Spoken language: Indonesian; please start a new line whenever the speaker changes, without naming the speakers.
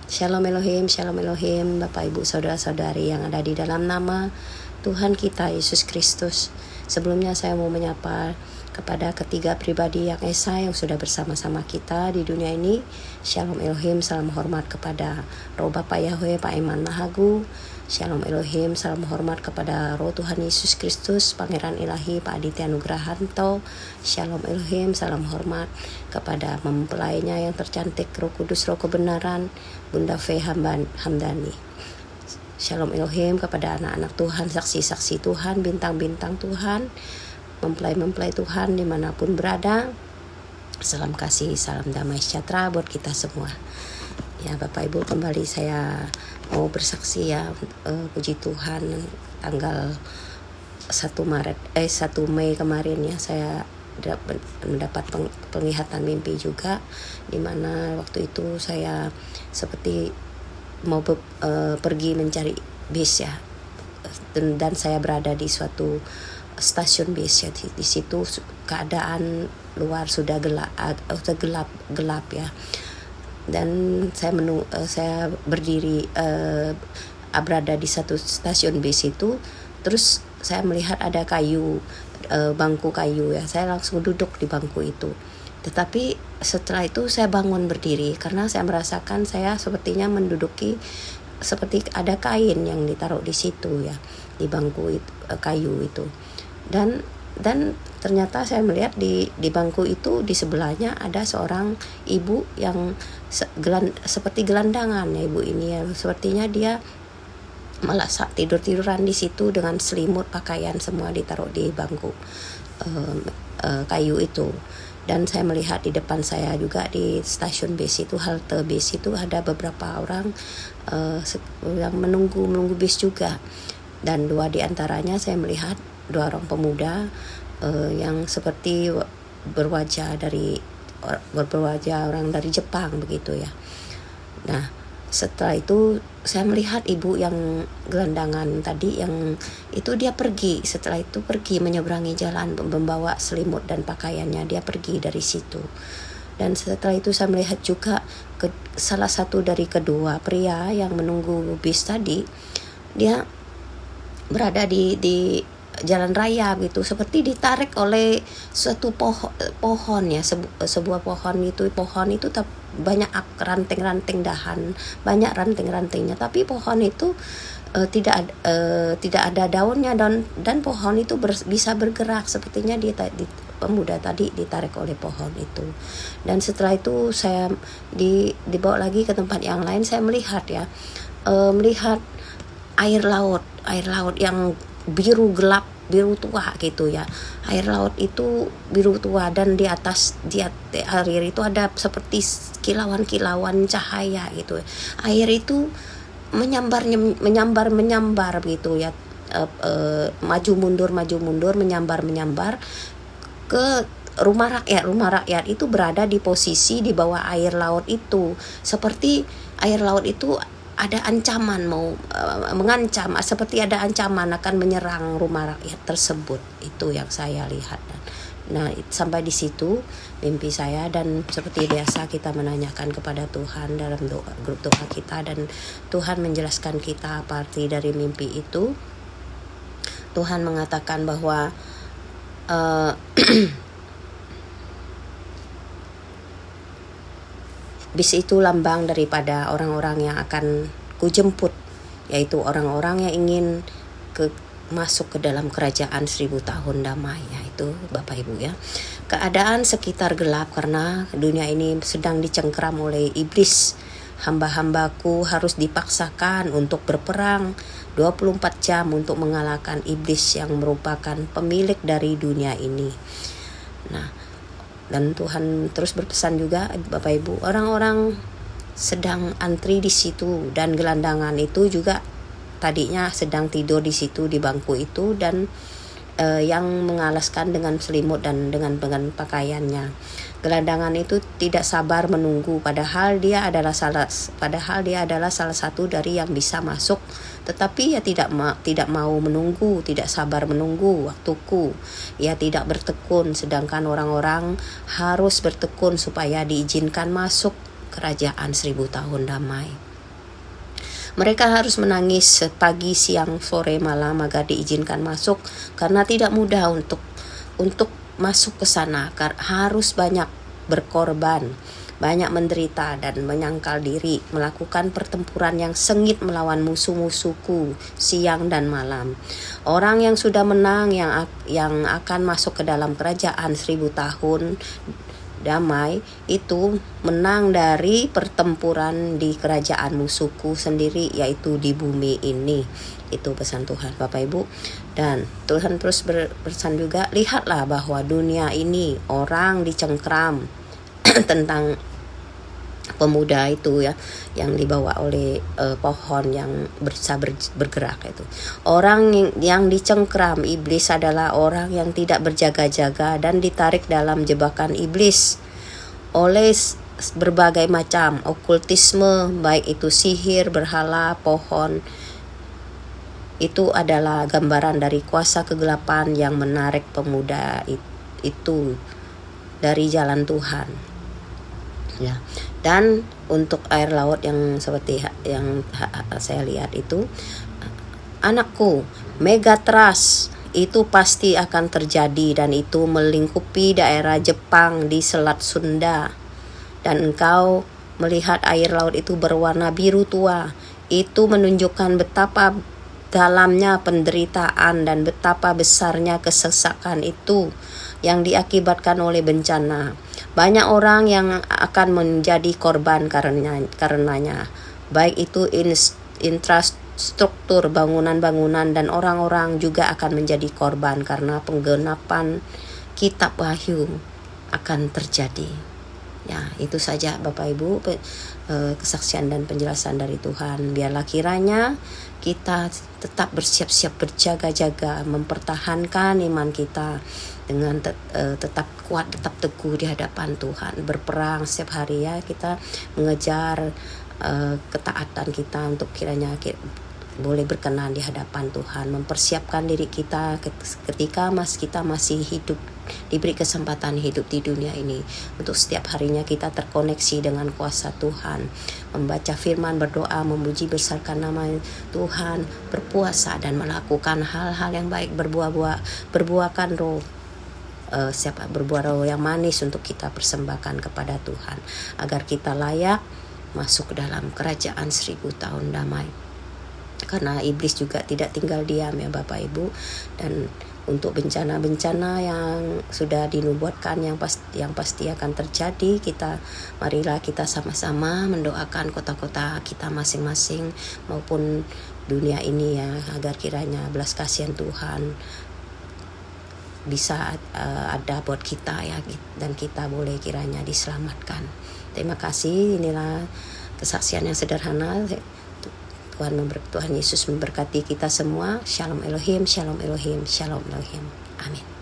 Shalom Elohim, Bapak Ibu Saudara-saudari yang ada di dalam nama Tuhan kita Yesus Kristus. Sebelumnya saya mau menyapa kepada ketiga pribadi yang esa yang sudah bersama-sama kita di dunia ini. Shalom Elohim, salam hormat kepada Roh Bapak Yahweh, Pak Iman Mahagu. Shalom Elohim, salam hormat kepada Roh Tuhan Yesus Kristus, Pangeran Ilahi Pak Aditya Nugrahanto. Shalom Elohim, salam hormat kepada mempelainya yang tercantik, Roh Kudus, Roh Kebenaran, Bunda Fe Hamdani. Shalom Elohim kepada anak-anak Tuhan, saksi-saksi Tuhan, bintang-bintang Tuhan, mempelai-mempelai Tuhan dimanapun berada. Salam kasih, salam damai sejahtera buat kita semua. Ya Bapak Ibu, kembali saya mau bersaksi ya, puji Tuhan, tanggal 1 Mei kemarin ya, saya mendapat penglihatan mimpi juga, dimana waktu itu saya seperti mau pergi mencari bis ya, dan saya berada di suatu stasiun bis ya. Di situ keadaan luar sudah gelap ya, dan saya berdiri berada di satu stasiun bis itu. Terus saya melihat ada bangku kayu ya, saya langsung duduk di bangku itu. Tetapi setelah itu saya bangun berdiri karena saya merasakan saya sepertinya menduduki seperti ada kain yang ditaruh di situ ya, di bangku kayu itu. Dan ternyata saya melihat di bangku itu di sebelahnya ada seorang ibu yang seperti gelandangan ya, ibu ini ya, sepertinya dia malah tiduran di situ dengan selimut, pakaian semua ditaruh di bangku kayu itu. Dan saya melihat di depan saya juga di stasiun bis itu, halte bis itu, ada beberapa orang yang menunggu bis juga. Dan dua di antaranya saya melihat dua orang pemuda yang seperti berwajah orang dari Jepang begitu ya. Nah, setelah itu saya melihat ibu yang gelandangan tadi yang itu, dia pergi. Setelah itu pergi menyeberangi jalan membawa selimut dan pakaiannya, dia pergi dari situ. Dan setelah itu saya melihat juga salah satu dari kedua pria yang menunggu bis tadi, dia berada di jalan raya gitu, seperti ditarik oleh suatu pohon ya, sebuah pohon itu banyak ranting-ranting dahan, banyak ranting-rantingnya, tapi pohon itu tidak ada daunnya, dan pohon itu bisa bergerak, sepertinya pemuda tadi ditarik oleh pohon itu. Dan setelah itu saya dibawa lagi ke tempat yang lain. Saya melihat air laut yang biru gelap, biru tua gitu ya. Air laut itu biru tua, dan di atas air itu ada seperti kilauan cahaya gitu. Air itu menyambar gitu ya, maju mundur menyambar ke rumah rakyat itu berada di posisi di bawah air laut itu, seperti air laut itu ada ancaman, mau mengancam, seperti ada ancaman akan menyerang rumah rakyat tersebut. Itu yang saya lihat. Nah, sampai di situ mimpi saya, dan seperti biasa kita menanyakan kepada Tuhan dalam grup doa kita, dan Tuhan menjelaskan kita apa arti dari mimpi itu. Tuhan mengatakan bahwa bis itu lambang daripada orang-orang yang akan kujemput, yaitu orang-orang yang ingin masuk ke dalam kerajaan 1000 tahun damai ya, itu Bapak Ibu ya. Keadaan sekitar gelap karena dunia ini sedang dicengkeram oleh iblis. Hamba-hambaku harus dipaksakan untuk berperang 24 jam untuk mengalahkan iblis yang merupakan pemilik dari dunia ini. Nah, dan Tuhan terus berpesan juga Bapak Ibu, orang-orang sedang antri di situ, dan gelandangan itu juga tadinya sedang tidur di situ di bangku itu, dan yang mengalaskan dengan selimut dan dengan pakaiannya. Gelandangan itu tidak sabar menunggu, padahal dia adalah salah satu dari yang bisa masuk, tetapi ia tidak mau menunggu, tidak sabar menunggu waktuku. Ia tidak bertekun, sedangkan orang-orang harus bertekun supaya diizinkan masuk kerajaan 1000 tahun damai. Mereka harus menangis pagi, siang, sore, malam agar diizinkan masuk, karena tidak mudah untuk masuk ke sana. Harus banyak berkorban, banyak menderita dan menyangkal diri, melakukan pertempuran yang sengit melawan musuh-musuhku siang dan malam. Orang yang sudah menang, yang akan masuk ke dalam kerajaan 1000 tahun damai, itu menang dari pertempuran di kerajaan musuhku sendiri, yaitu di bumi ini. Itu pesan Tuhan Bapak Ibu. Dan Tuhan terus berpesan juga, lihatlah bahwa dunia ini orang dicengkram tentang pemuda itu ya, yang dibawa oleh pohon yang bisa bergerak itu. Orang yang dicengkram iblis adalah orang yang tidak berjaga-jaga dan ditarik dalam jebakan iblis oleh berbagai macam okultisme, baik itu sihir, berhala, pohon. Itu adalah gambaran dari kuasa kegelapan yang menarik pemuda itu dari jalan Tuhan. Ya. Dan untuk air laut yang seperti yang saya lihat itu, anakku, megatrust itu pasti akan terjadi, dan itu melingkupi daerah Jepang di Selat Sunda, dan engkau melihat air laut itu berwarna biru tua. Itu menunjukkan betapa dalamnya penderitaan dan betapa besarnya kesesakan itu yang diakibatkan oleh bencana. Banyak orang yang akan menjadi korban karenanya, baik itu infrastruktur, bangunan-bangunan, dan orang-orang juga akan menjadi korban karena penggenapan kitab Wahyu akan terjadi. Ya, itu saja Bapak Ibu kesaksian dan penjelasan dari Tuhan. Biarlah kiranya kita tetap bersiap-siap, berjaga-jaga, mempertahankan iman kita dengan tetap kuat, tetap teguh di hadapan Tuhan. Berperang setiap hari ya, kita mengejar ketaatan kita untuk kiranya boleh berkenan di hadapan Tuhan, mempersiapkan diri kita ketika kita masih hidup, diberi kesempatan hidup di dunia ini, untuk setiap harinya kita terkoneksi dengan kuasa Tuhan, membaca firman, berdoa, memuji besarkan nama Tuhan, berpuasa dan melakukan hal-hal yang baik, berbuahkan roh, berbuah roh yang manis untuk kita persembahkan kepada Tuhan, agar kita layak masuk dalam kerajaan 1000 tahun damai. Karena iblis juga tidak tinggal diam ya Bapak Ibu. Dan untuk bencana-bencana yang sudah dinubuatkan yang pasti akan terjadi, marilah kita sama-sama mendoakan kota-kota kita masing-masing maupun dunia ini ya, agar kiranya belas kasihan Tuhan bisa ada buat kita ya, dan kita boleh kiranya diselamatkan. Terima kasih. Inilah kesaksian yang sederhana. Tuhan Yesus memberkati kita semua. Shalom Elohim, Shalom Elohim, Shalom Elohim. Amin.